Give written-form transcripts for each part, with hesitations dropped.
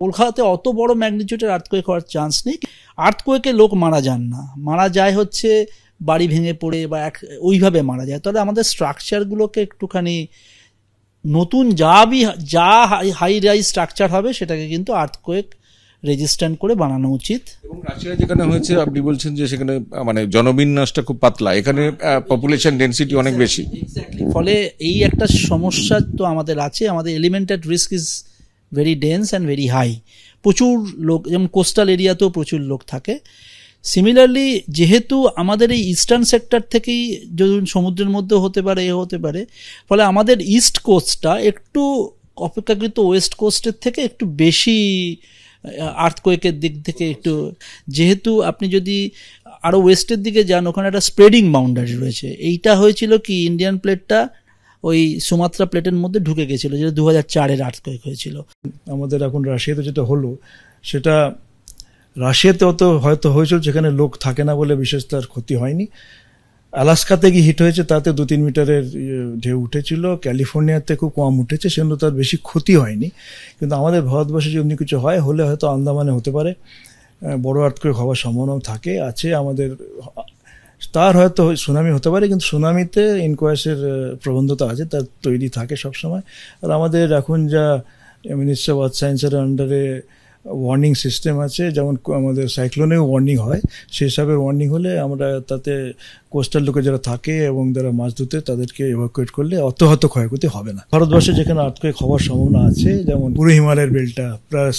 কলকাতাতে অত বড় ম্যাগনিটিউডের আর্থকোয়েক হওয়ার চান্স নেই। আর্থকোয়েকে লোক মারা যান না, মারা যায় হচ্ছে বাড়ি ভেঙে পড়ে বা ওইভাবে মারা যায়। তবে আমাদের স্ট্রাকচারগুলোকে একটুখানি নতুন যা হাই রাইজ স্ট্রাকচার হবে সেটাকে কিন্তু আর্থকোয়েক রেজিস্ট্যান্ট করে বানানো উচিত। এবং রাশিয়া যেখানে হয়েছে আপনি বলছেন যে সেখানে মানে জনবিন্যাসটা খুব পাতলা, এখানে পপুলেশন ডেনসিটি অনেক বেশি, ফলে এই একটা সমস্যা তো আমাদের আছে। আমাদের elemental risk is very dense and very high. প্রচুর লোক, যেমন কোস্টাল এরিয়াতেও প্রচুর লোক থাকে। সিমিলারলি যেহেতু আমাদের এই ইস্টার্ন সেক্টর থেকেই যদি সমুদ্রের মধ্যেও হতে পারে হতে পারে, ফলে আমাদের ইস্ট কোস্টটা একটু অপেক্ষাকৃত ওয়েস্ট কোস্টের থেকে একটু বেশি আর্থকোয়েকের দিক থেকে একটু, যেহেতু আপনি যদি আরও ওয়েস্টের দিকে যান ওখানে একটা স্প্রেডিং বাউন্ডারি রয়েছে। এইটা হয়েছিল কি ইন্ডিয়ান প্লেটটা ওই সুমাত্রা প্লেটের মধ্যে ঢুকে গেছিলো, যেটা 2004-এর আর্থকোয়েক হয়েছিল। আমাদের এখন রাশিয়াতে যেটা হলো সেটা রাশিয়াতে অত হয়তো হয়েছিল যেখানে লোক থাকে না বলে বিশেষ তার ক্ষতি হয়নি। আলাস্কাতে গিয়ে হিট হয়েছে, তাতে 2-3 মিটারের ঢেউ উঠেছিল। ক্যালিফোর্নিয়াতে খুব কম উঠেছে, সেজন্য তার বেশি ক্ষতি হয়নি। কিন্তু আমাদের ভারতবর্ষে যদি কিছু হলে হয়তো আন্দামানে হতে পারে, বড় আর্থকোয়েক হওয়ার সম্ভাবনাও আছে আমাদের। তার হয়তো সুনামি হতে পারে, কিন্তু সুনামিতে ইনকোয়াসের প্রবন্ধতা আছে, তার তৈরি থাকে সবসময়। আর আমাদের এখন যা মিনিস্ট্রি অফ আর্থ সায়েন্সের আন্ডারে ওয়ার্নিং সিস্টেম আছে, যেমন আমাদের সাইক্লোনেও ওয়ার্নিং হয়, সেই হিসাবের ওয়ার্নিং হলে আমরা তাতে কোস্টাল লোকে যারা থাকে এবং যারা মাছ ধরতে তাদেরকে এভাকুয়েট করলে অত হয়তো ক্ষয়ক্ষতি হবে না। ভারতবর্ষে যেখানে আর্থকোয়েক হওয়ার সম্ভাবনা আছে, যেমন পুরো হিমালয়ের বেল্টটা প্লাস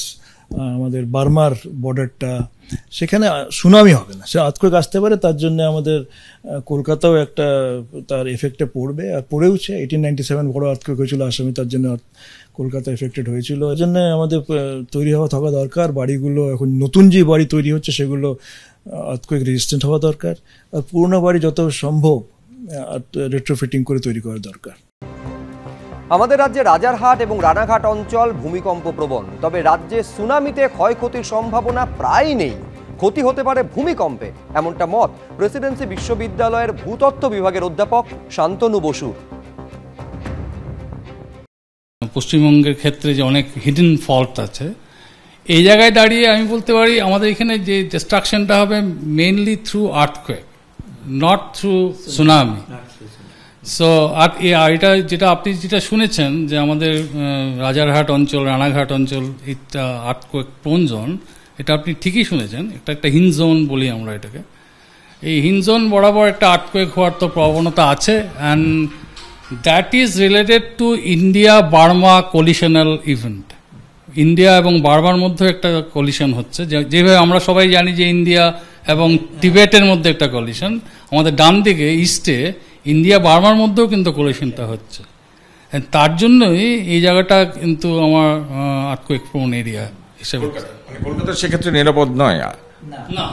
আমাদের বার্মার বর্ডারটা, সেখানে সুনামি হবে না, সে আর্থকোয়েক আসতে পারে। তার জন্য আমাদের কলকাতাও একটা তার এফেক্টে পড়বে, আর পড়েওছে। 1897 বড় আর্থকোয়েক হয়েছিল আসামে, তার জন্য কলকাতা এফেক্টেড হয়েছিল। এই জন্য আমাদের তৈরি হওয়া থাকা দরকার। বাড়িগুলো এখন নতুন যে বাড়ি তৈরি হচ্ছে সেগুলো আর্থকোয়েক রেজিস্ট্যান্ট হওয়া দরকার, আর পুরোনো বাড়ি যত সম্ভব রেট্রোফিটিং করে তৈরি করা দরকার। আমাদের রাজ্যে রাজারহাট এবং রানাঘাট অঞ্চল ভূমিকম্প প্রবণ, তবে রাজ্যে সুনামিতে ক্ষয়ক্ষতির সম্ভাবনা প্রায় নেই। ক্ষতি হতে পারে ভূমিকম্পে, এমনটা মত প্রেসিডেন্সি বিশ্ববিদ্যালয়ের ভূতত্ত্ব বিভাগের অধ্যাপক শান্তনু বসুর। পশ্চিমবঙ্গের ক্ষেত্রে যে অনেক হিডেন ফল্ট আছে, এই জায়গায় দাঁড়িয়ে আমি বলতে পারি আমাদের এখানে যে ডিস্ট্রাকশনটা হবে mainly through earthquake, not through tsunami. So আর এটা যেটা আপনি যেটা শুনেছেন যে আমাদের রাজারহাট অঞ্চল, রানাঘাট অঞ্চল এটা আর্থকোয়েক প্রোন জোন, এটা আপনি ঠিকই শুনেছেন। একটা হিন জোন বলি আমরা এটাকে। এই হিন জোন বরাবর একটা আর্থকোয়েক হওয়ার তো প্রবণতা আছে, and that is related to India Burma collisional event. India এবং বার্মার মধ্যে একটা কলিশন হচ্ছে, যেভাবে আমরা সবাই জানি যে ইন্ডিয়া এবং তিবেটের মধ্যে একটা কলিশন, আমাদের ডান দিকে ইস্টে ইন্ডিয়া বার্মার মধ্যেও কিন্তু কলিশনটা হচ্ছে। তার জন্যই এই জায়গাটা কিন্তু আমার আর্থকোয়েক প্রোন এরিয়া হিসেবে। কলকাতা সেক্ষেত্রে নিরাপদ নয় না।